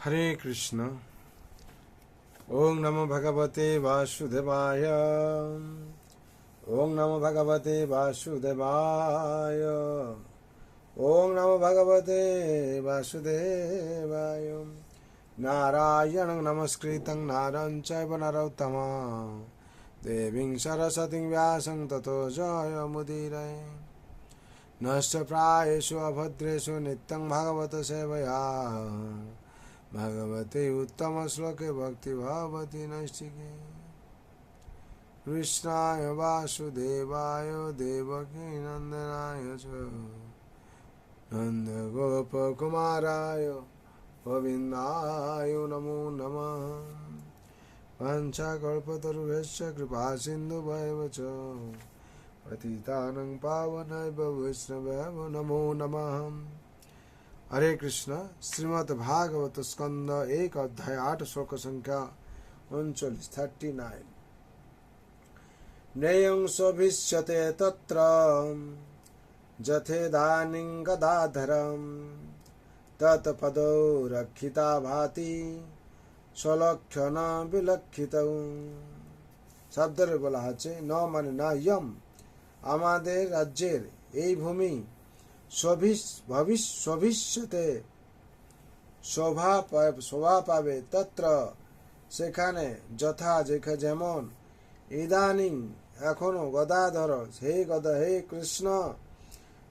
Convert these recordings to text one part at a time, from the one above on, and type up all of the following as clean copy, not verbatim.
হরে কৃষ্ণ। ওং নমো ভগবতে বাসুদেবায়। ওং নমো ভগবতে বাসুদেবায়। ওং নমো ভগবতে বাসুদেবায়। নারায়ণং নমস্কৃতং নারং চৈব নরোত্তমং দেবীং সরস্বতীং ব্যাসং ততো জয়মুদীরয়ে। নশ্চ প্রায়েষু অভদ্রেষু নিত্যং ভাগবত সেবয়া भगवते उत्तम श्लोके भक्ति भवति नैष्ठिके। कृष्णाय वासुदेवाय देवकी नंदनाय च नन्दगोपकुमाराय गोविन्दाय नमो नमः। पञ्चकल्पतरुभ्यश्च कृपासिन्धुभ्येव च पतितानं पावनेभ्यो वैष्णवेभ्यो नमो नमः। हरे कृष्ण। श्रीमद् भागवत स्कंद 1 अध्याय 8 श्लोक संख्या 39 39। नयं स्वभिष्यते तत्र जथेदानीं गदाधरं तत्पदौ रक्षिता भाति स्वलक्षण विलक्षितौ। শব্দরে বলা আছে ন মানে না ইয়ম আমাদের রাজ্যের এই ভূমি ভবিষ্যতে শোভা পাবে তত্র সেখানে যথা যেমন ইদানিং এখনো গদাধর হে কৃষ্ণ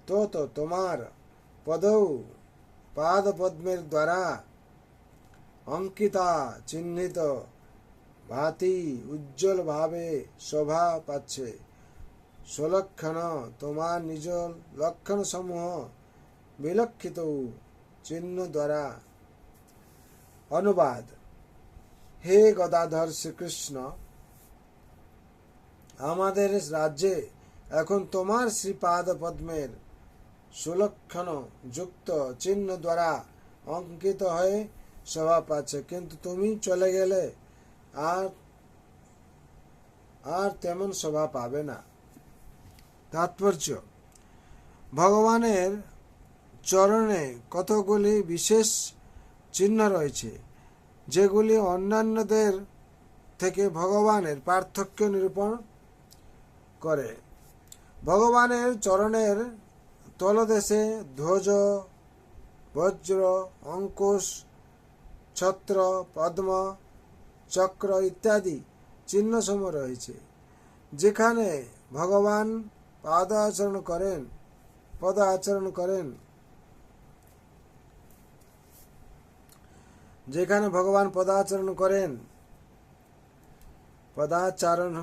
তো তোমার পাদ পদ্মের দ্বারা অঙ্কিতা চিহ্নিত ভাতি উজ্জ্বল ভাবে শোভা পাচ্ছে। स्वलक्षण তোমার নিজ লক্ষণ সমূহ বিলক্ষিত চিহ্ন দ্বারা। অনুবাদ। হে গদাধর শ্রীকৃষ্ণ, আমাদের রাজ্যে এখন তোমার শ্রীপাদ পদ্মের সুলক্ষণ যুক্ত চিহ্ন দ্বারা অঙ্কিত হয়ে শোভা পাচ্ছে, কিন্তু তুমি চলে গেলে আর তেমন শোভা পাবে না। তাৎপর্য: ভগবানের চরণে কতগুলি বিশেষ চিহ্ন রয়েছে যেগুলি অন্যান্যদের থেকে ভগবানের পার্থক্য নিরূপণ করে। ভগবানের চরণের তলদেশে ধ্বজ, বজ্র, অঙ্কুশ, ছত্র, পদ্ম, চক্র ইত্যাদি চিহ্নসমূহ রয়েছে। যেখানে ভগবান পদ আচরণ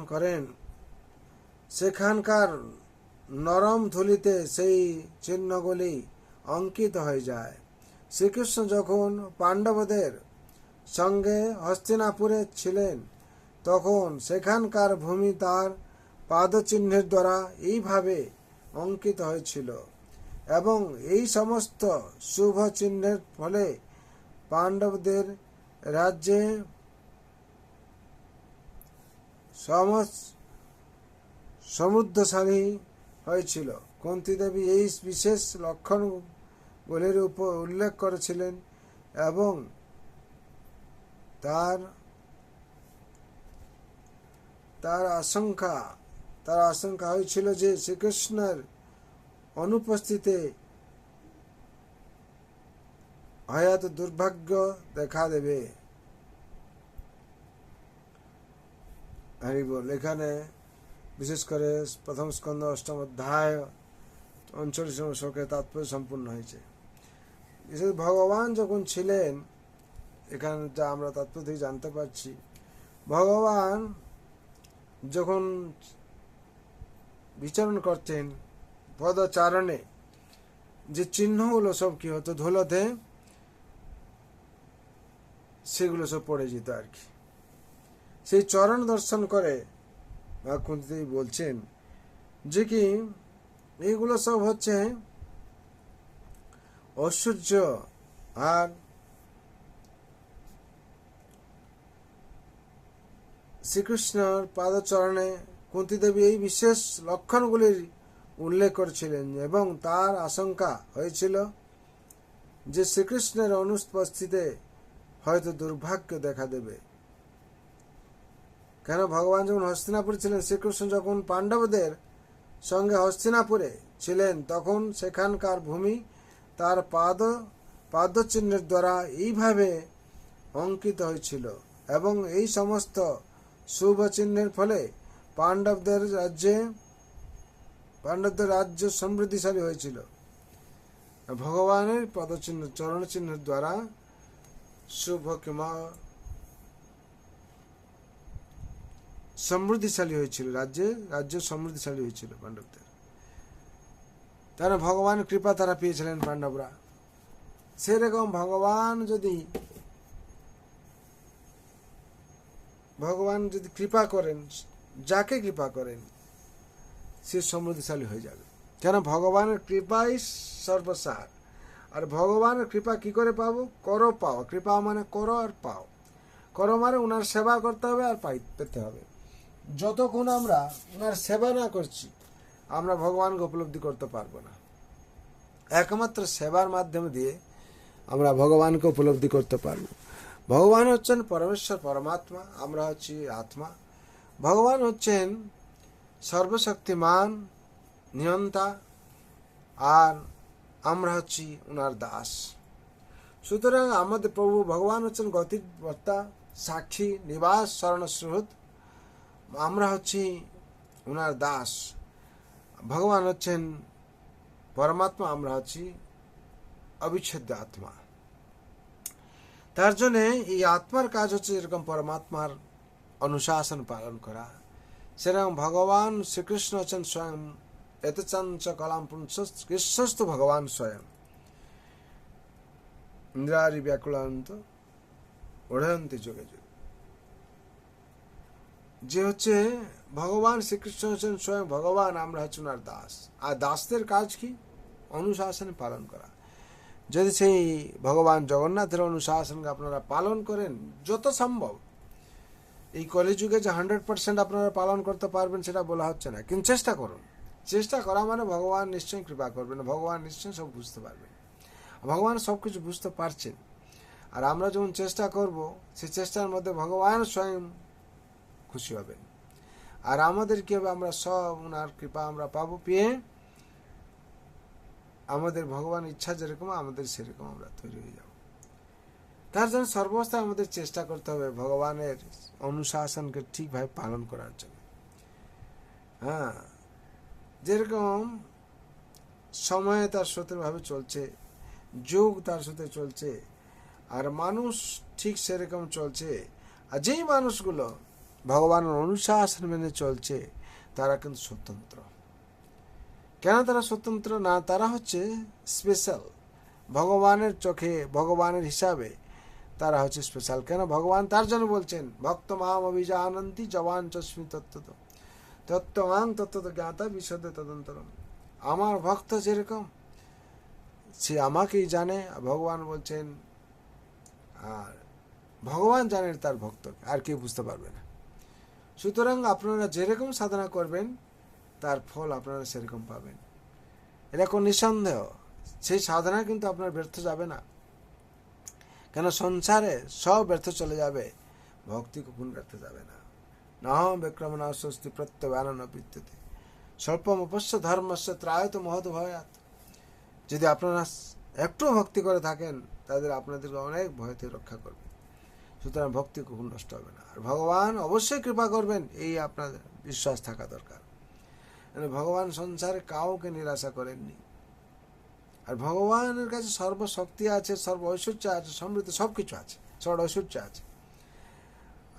করেন সেখানকার নরম ধুলিতে সেই চিহ্নগুলি অঙ্কিত হয়ে যায়। শ্রীকৃষ্ণ যখন পাণ্ডবদের সঙ্গে হস্তিনাপুরে ছিলেন তখন সেখানকার ভূমি তার পাদচিহ্নের দ্বারা এইভাবে অঙ্কিত হয়েছিল, এবং এই সমস্ত শুভ চিহ্নের ফলে পাণ্ডবদের রাজ্যে সমৃদ্ধশালী হয়েছিল। কুন্তী দেবী এই বিশেষ লক্ষণগুলির উপর উল্লেখ করেছিলেন এবং তার আশঙ্কা হয়েছিল যে শ্রীকৃষ্ণের অনুপস্থিতিতে হয়তো দুর্ভাগ্য দেখা দেবে। এখানে বিশেষ করে প্রথম স্কন্ধ 8ম অধ্যায় 39 শ্লোকে তাৎপর্য সম্পূর্ণ হয়েছে। বিশেষ ভগবান যখন ছিলেন, এখানে যা আমরা তাৎপর্য থেকে জানতে পারছি, ভগবান যখন বিচরণ করতেন পদচারণে যে চিহ্নগুলো সব কি হতো, ধুলোতে সেগুলো সব পড়ে যেত আর কি। সেই চরণ দর্শন করে কুন্তী বলছেন যে কি এইগুলো সব হচ্ছে ঐশ্বর্য আর শ্রীকৃষ্ণর পাদচরণে কুন্তী দেবী এই বিশেষ লক্ষণগুলির উল্লেখ করেছিলেন এবং তার আশঙ্কা হয়েছিল যে শ্রীকৃষ্ণের অনুপস্থিতিতে হয়তো দুর্ভাগ্য দেখা দেবে। কেন ভগবান যখন হস্তিনাপুরে ছিলেন, শ্রীকৃষ্ণ যখন পাণ্ডবদের সঙ্গে হস্তিনাপুরে ছিলেন, তখন সেখানকার ভূমি তার পাদচিহ্নের দ্বারা এইভাবে অঙ্কিত হয়েছিল, এবং এই সমস্ত শুভ চিহ্নের ফলে পাণ্ডবদের রাজ্য সমৃদ্ধিশালী হয়েছিল। ভগবানের পদচিহ্ন, চরণ চিহ্নের দ্বারা শুভ কিংবা সমৃদ্ধিশালী হয়েছিল, রাজ্য সমৃদ্ধিশালী হয়েছিল পাণ্ডবদের। তারা ভগবানের কৃপা তারা পেয়েছিলেন পাণ্ডবরা। সেরকম ভগবান যদি কৃপা করেন, যাকে কৃপা করেন, সে সমৃদ্ধিশালী হয়ে যাবে। কেন ভগবানের কৃপাই সর্বসার। আর ভগবানের কৃপা কি করে পাবো? করো পাও। কৃপা মানে করো আর পাও। করো মানে ওনার সেবা করতে হবে আর পেতে হবে। যতক্ষণ আমরা ওনার সেবা না করছি, আমরা ভগবানকে উপলব্ধি করতে পারবো না। একমাত্র সেবার মাধ্যমে দিয়ে আমরা ভগবানকে উপলব্ধি করতে পারবো। ভগবান হচ্ছেন পরমেশ্বর, পরমাত্মা, আমরা হচ্ছি আত্মা। ভগবান হচ্ছেন সর্বশক্তিমান, নিয়ন্তা, আর আমরা হচ্ছি ওনার দাস। সুতরাং আমাদের প্রভু ভগবান হচ্ছেন গতির বর্তা, সাক্ষী, নিবাস, শরণস্রোত। আমরা হচ্ছি ওনার দাস। ভগবান হচ্ছেন পরমাত্মা, আমরা হচ্ছি অবিচ্ছেদ্য আত্মা। তার জন্যে এই আত্মার কাজ হচ্ছে এরকম পরমাত্মার অনুশাসন পালন করা। সেরকম ভগবান শ্রীকৃষ্ণ হচ্ছেন স্বয়ং এতচাঞ্চ কলাম কৃষ্ণস্তু ভগবান স্বয়ং ইন্দ্রারি ব্যাকুলান্ত ওঢ়য়ন্তি যুগে যুগে। যে হচ্ছে ভগবান শ্রীকৃষ্ণ হচ্ছেন স্বয়ং ভগবান, আমরা হচ্ছে ওনার দাস। আর দাসদের কাজ কি? অনুশাসন পালন করা। যদি সেই ভগবান জগন্নাথের অনুশাসনকে আপনারা পালন করেন যত সম্ভব, এই কলিযুগে যে 100% আপনারা পালন করতে পারবেন সেটা বলা হচ্ছে না, কিন্তু চেষ্টা করুন। চেষ্টা করা মানে ভগবান নিশ্চয়ই কৃপা করবেন, ভগবান নিশ্চয়ই সব বুঝতে পারবেন। ভগবান সব কিছু বুঝতে পারছেন। আর আমরা যখন চেষ্টা করব, সেই চেষ্টার মধ্যে ভগবান স্বয়ং খুশি হবেন। আর আমাদের কি হবে? আমরা সব ওনার কৃপা আমরা পাবো, পেয়ে আমাদের ভগবান ইচ্ছা যেরকম আমাদের সেরকম আমরা তৈরি হয়ে যাব। তার জন্য সর্বাবস্থায় আমাদের চেষ্টা করতে হবে ভগবানের অনুশাসনকে ঠিকভাবে পালন করার জন্য। হ্যাঁ, যেরকম সময় তার স্রোতেরভাবে চলছে, যুগ তার সাথে চলছে, আর মানুষ ঠিক সেরকম চলছে। আর যেই মানুষগুলো ভগবানের অনুশাসন মেনে চলছে তারা কিন্তু স্বতন্ত্র। কেন তারা স্বতন্ত্র? না, তারা হচ্ছে স্পেশাল। ভগবানের চোখে, ভগবানের হিসাবে তারা হচ্ছে স্পেশাল। কেন? ভগবান তার জন্য বলছেন ভক্ত মাম অভিজানন্তি জবান চস্মি তত্ত্বত তত্ত্বাং তত্ত্বত জ্ঞাতা বিশদ তদন্তরম। আমার ভক্ত যেরকম, সে আমাকেই জানে। ভগবান বলছেন, আর ভগবান জানেন তার ভক্ত, আর কেউ বুঝতে পারবে না। সুতরাং আপনারা যেরকম সাধনা করবেন তার ফল আপনারা সেরকম পাবেন। এটা কোন নিঃসন্দেহ। সেই সাধনা কিন্তু আপনার ব্যর্থ যাবে না। কেন? সংসারে সব ব্যর্থ চলে যাবে, ভক্তি কখনো ব্যর্থ যাবে না। নাহম বিক্রমণা স্বস্তি প্রত্যবানন বিদ্যুতে স্বল্পম অপশ্য ধর্মস্য ত্রায়ত মহৎ ভয়াত। যদি আপনারা একটু ভক্তি করে থাকেন, তাদের আপনাদেরকে অনেক ভয় থেকে রক্ষা করবে। সুতরাং ভক্তি কখনো নষ্ট হবে না। আর ভগবান অবশ্যই কৃপা করবেন, এই আপনাদের বিশ্বাস থাকা দরকার। ভগবান সংসারে কাউকে নিরাশা করেননি। আর ভগবানের কাছে সর্বশক্তি আছে, সর্ব ঐশ্বর্য আছে, সমৃদ্ধি সবকিছু আছে, সর্ব ঐশ্বর্য আছে।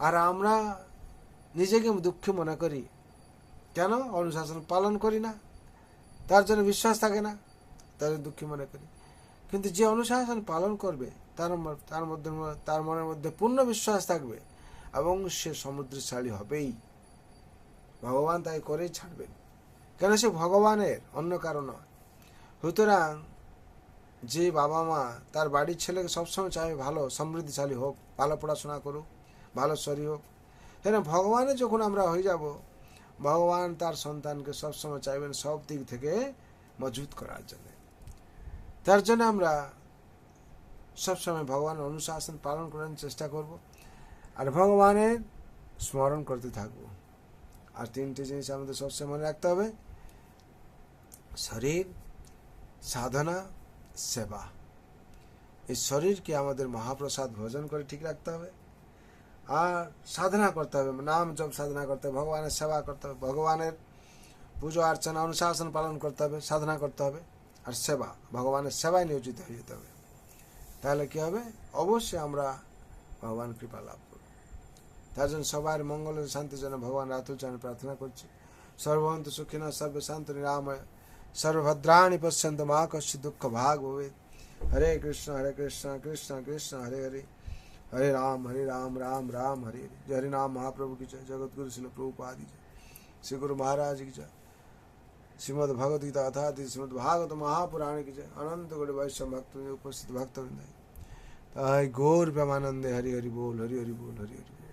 আর আমরা নিজেকে দুঃখী মনে করি। কেন? অনুশাসন পালন করি না, তার জন্য বিশ্বাস থাকে না, তার দুঃখী মনে করি। কিন্তু যে অনুশাসন পালন করবে তার মনের মধ্যে পূর্ণ বিশ্বাস থাকবে এবং সে সমুদ্রশালী হবেই। ভগবান তাই করেই ছাড়বেন। কেন? সে ভগবানের, অন্য কারণ নয়। সুতরাং যে বাবা মা তার বাড়ির ছেলেকে সবসময় চাইবে ভালো সমৃদ্ধিশালী হোক, ভালো পড়াশোনা করুক, ভালো শরীর হোক, কেন? ভগবানের যখন আমরা হয়ে যাব, ভগবান তার সন্তানকে সবসময় চাইবেন সব দিক থেকে মজবুত করার জন্য। তার জন্য আমরা সবসময় ভগবানের অনুশাসন পালন করার চেষ্টা করব, আর ভগবানের স্মরণ করতে থাকবো। আর তিনটে জিনিস আমাদের সবসময় মনে রাখতে হবে: শরীর, সাধনা, সেবা। এই শরীরকে আমাদের মহাপ্রসাদ ভোজন করে ঠিক রাখতে হবে, আর সাধনা করতে হবে, নাম জপ সাধনা করতে হবে, ভগবানের সেবা করতে হবে, ভগবানের পুজো অর্চনা অনুশাসন পালন করতে হবে, সাধনা করতে হবে, আর সেবা, ভগবানের সেবায় নিয়োজিত হয়ে যেতে হবে। তাহলে কি হবে? অবশ্যই আমরা ভগবান কৃপা লাভ করব। তার জন্য সবার মঙ্গলের শান্তির জন্য ভগবান রাতুল চরণে প্রার্থনা করছি। সর্বন্তু সুখিনা সর্বে শান্ত নিরাময় সর্বভদ্রাণি পশ্যন্ত মা কশ্চিৎ দুঃখ ভাগ ভবেৎ। হরে কৃষ্ণ কৃষ্ণ কৃষ্ণ হরে হরে, हरे राम राम राम हरे हरे। जय हरि नाम महाप्रभु की जय। जगत गुरु श्रील प्रभुपाद की जय। श्री गुरु महाराज की जय। श्रीमद् भगवद गीता अथा श्रीमद् भागवत महापुराण की जय। अनंत गुण वैष्णव भक्त उपस्थित भक्तवृंद। गौर प्रेमानंदे हरि हरि बोल, हरि हरि बोल, हरि हरि बोल।